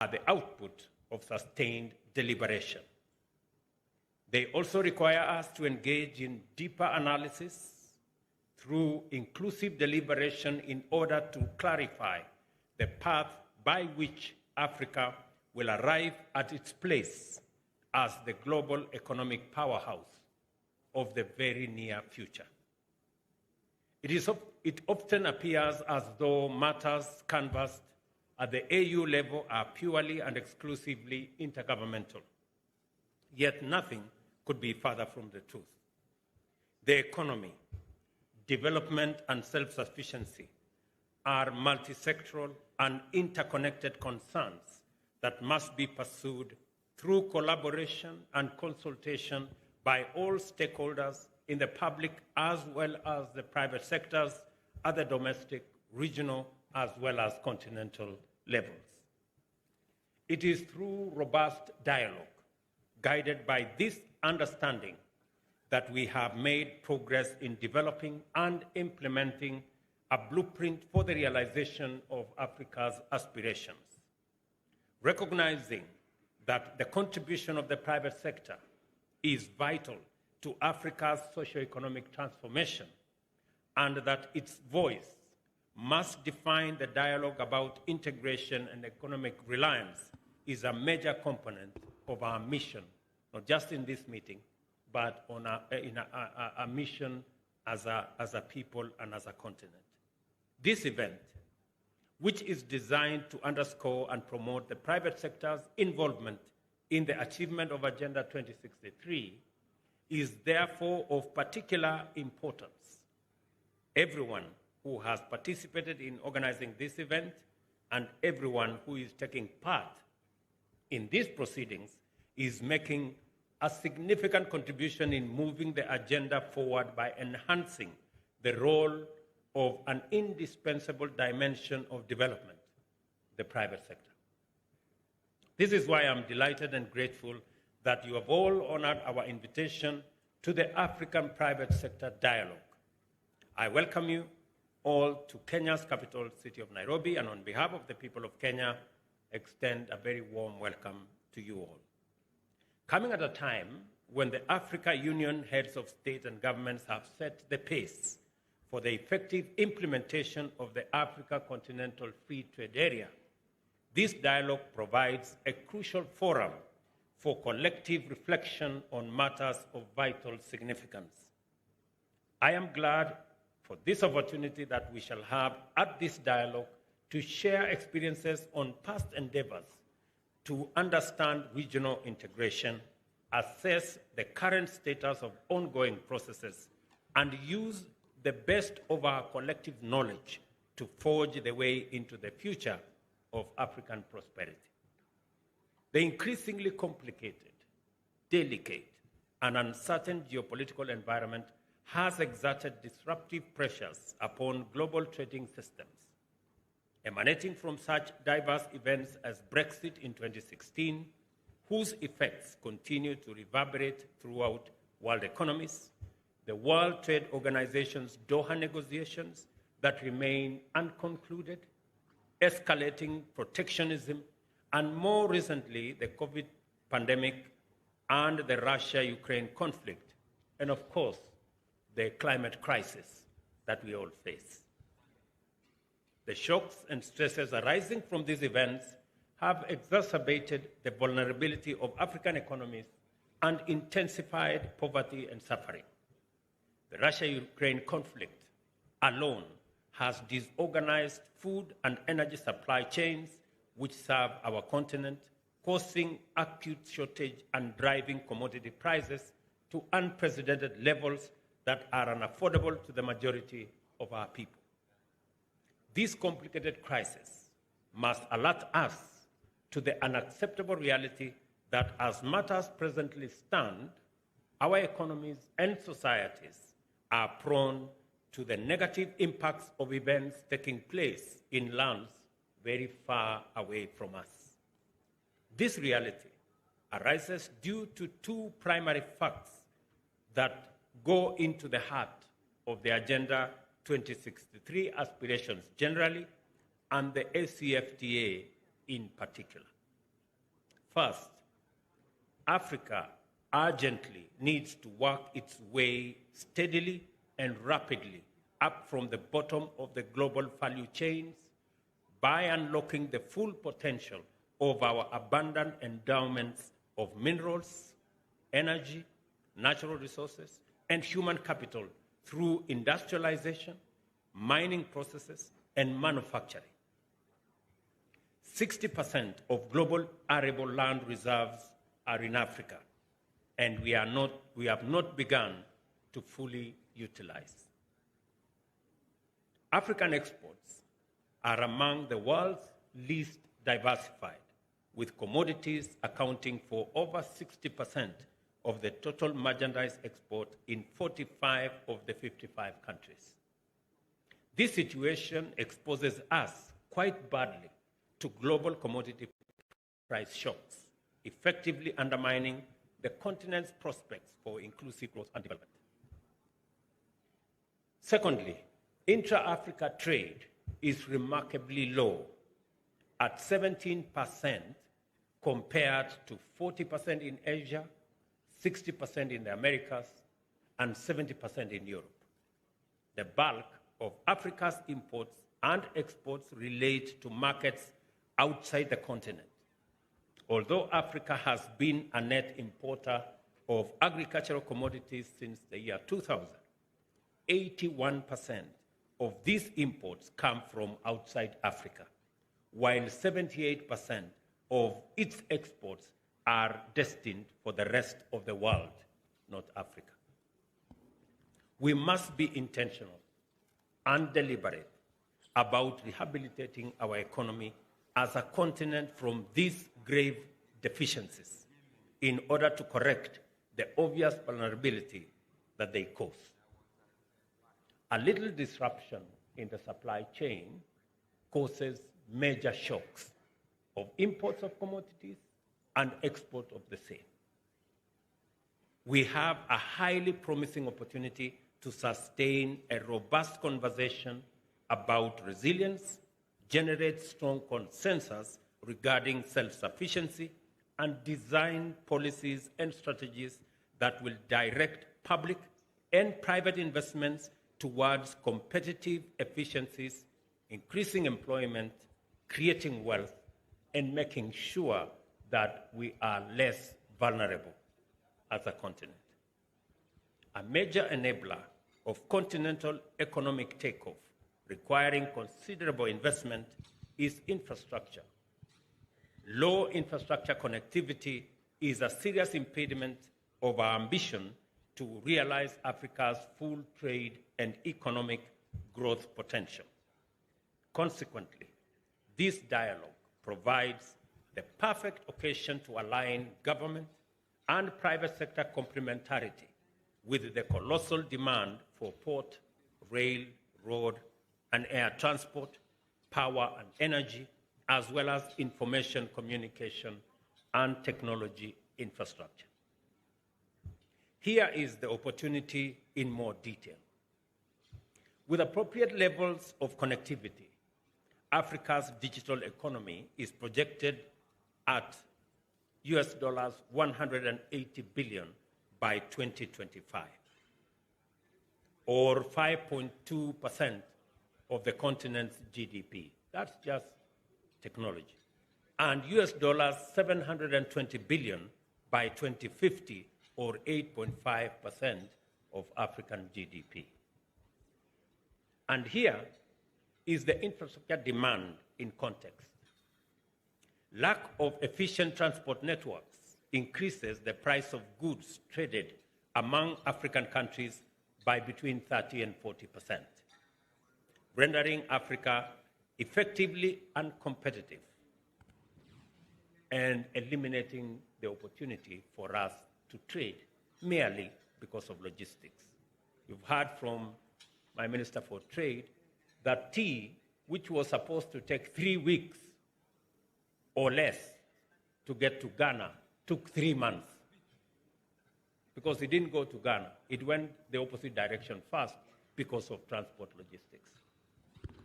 are the output of sustained deliberation. They also require us to engage in deeper analysis through inclusive deliberation in order to clarify the path by which Africa will arrive at its place as the global economic powerhouse of the very near future. It often appears as though matters canvassed at the AU level are purely and exclusively intergovernmental. Yet nothing could be further from the truth. The economy, development, and self-sufficiency are multisectoral and interconnected concerns that must be pursued through collaboration and consultation by all stakeholders in the public as well as the private sectors at the domestic, regional, as well as continental levels. It is through robust dialogue, guided by this understanding, that we have made progress in developing and implementing a blueprint for the realization of Africa's aspirations. Recognizing that the contribution of the private sector is vital to Africa's socio-economic transformation, and that its voice must define the dialogue about integration and economic reliance, is a major component of our mission, not just in this meeting, but on a mission as a people and as a continent. This event, which is designed to underscore and promote the private sector's involvement in the achievement of Agenda 2063, is therefore of particular importance. Everyone who has participated in organizing this event and everyone who is taking part in these proceedings is making a significant contribution in moving the agenda forward by enhancing the role of an indispensable dimension of development, the private sector. This is why I'm delighted and grateful that you have all honored our invitation to the African Private Sector Dialogue. I welcome you all to Kenya's capital city of Nairobi, and on behalf of the people of Kenya, extend a very warm welcome to you all. Coming at a time when the Africa Union heads of state and governments have set the pace for the effective implementation of the Africa Continental Free Trade Area, this dialogue provides a crucial forum for collective reflection on matters of vital significance. I am glad for this opportunity that we shall have at this dialogue to share experiences on past endeavors, to understand regional integration, assess the current status of ongoing processes, and use the best of our collective knowledge to forge the way into the future of African prosperity. The increasingly complicated, delicate, and uncertain geopolitical environment has exerted disruptive pressures upon global trading systems. Emanating from such diverse events as Brexit in 2016, whose effects continue to reverberate throughout world economies, the World Trade Organization's Doha negotiations that remain unconcluded, escalating protectionism, and more recently, the COVID pandemic and the Russia-Ukraine conflict, and of course, the climate crisis that we all face. The shocks and stresses arising from these events have exacerbated the vulnerability of African economies and intensified poverty and suffering. The Russia-Ukraine conflict alone has disorganized food and energy supply chains which serve our continent, causing acute shortage and driving commodity prices to unprecedented levels that are unaffordable to the majority of our people. This complicated crisis must alert us to the unacceptable reality that as matters presently stand, our economies and societies are prone to the negative impacts of events taking place in lands very far away from us. This reality arises due to two primary facts that go into the heart of the Agenda 2063 aspirations generally and the ACFTA in particular. First, Africa urgently needs to work its way steadily and rapidly up from the bottom of the global value chains by unlocking the full potential of our abundant endowments of minerals, energy, natural resources, and human capital through industrialization, mining processes, and manufacturing. 60% of global arable land reserves are in Africa, and we have not begun to fully utilize. African exports are among the world's least diversified, with commodities accounting for over 60% of the total merchandise export in 45 of the 55 countries. This situation exposes us quite badly to global commodity price shocks, effectively undermining the continent's prospects for inclusive growth and development. Secondly, intra-Africa trade is remarkably low, at 17% compared to 40% in Asia, 60% in the Americas, and 70% in Europe. The bulk of Africa's imports and exports relate to markets outside the continent. Although Africa has been a net importer of agricultural commodities since the year 2000, 81% of these imports come from outside Africa, while 78% of its exports are destined for the rest of the world, not Africa. We must be intentional and deliberate about rehabilitating our economy as a continent from these grave deficiencies in order to correct the obvious vulnerability that they cause. A little disruption in the supply chain causes major shocks of imports of commodities and export of the same. We have a highly promising opportunity to sustain a robust conversation about resilience, generate strong consensus regarding self-sufficiency, and design policies and strategies that will direct public and private investments towards competitive efficiencies, increasing employment, creating wealth, and making sure that we are less vulnerable as a continent. A major enabler of continental economic takeoff, requiring considerable investment, is infrastructure. Low infrastructure connectivity is a serious impediment of our ambition to realize Africa's full trade and economic growth potential. Consequently, this dialogue provides the perfect occasion to align government and private sector complementarity with the colossal demand for port, rail, road, and air transport, power and energy, as well as information communication and technology infrastructure. Here is the opportunity in more detail. With appropriate levels of connectivity, Africa's digital economy is projected at US $180 billion by 2025, or 5.2% of the continent's GDP. That's just technology. And US $720 billion by 2050, or 8.5% of African GDP. And here is the infrastructure demand in context. Lack of efficient transport networks increases the price of goods traded among African countries by between 30 and 40%, rendering Africa effectively uncompetitive and eliminating the opportunity for us to trade merely because of logistics. You've heard from my Minister for Trade that tea, which was supposed to take 3 weeks or less to get to Ghana, took 3 months. Because it didn't go to Ghana. It went the opposite direction first because of transport logistics.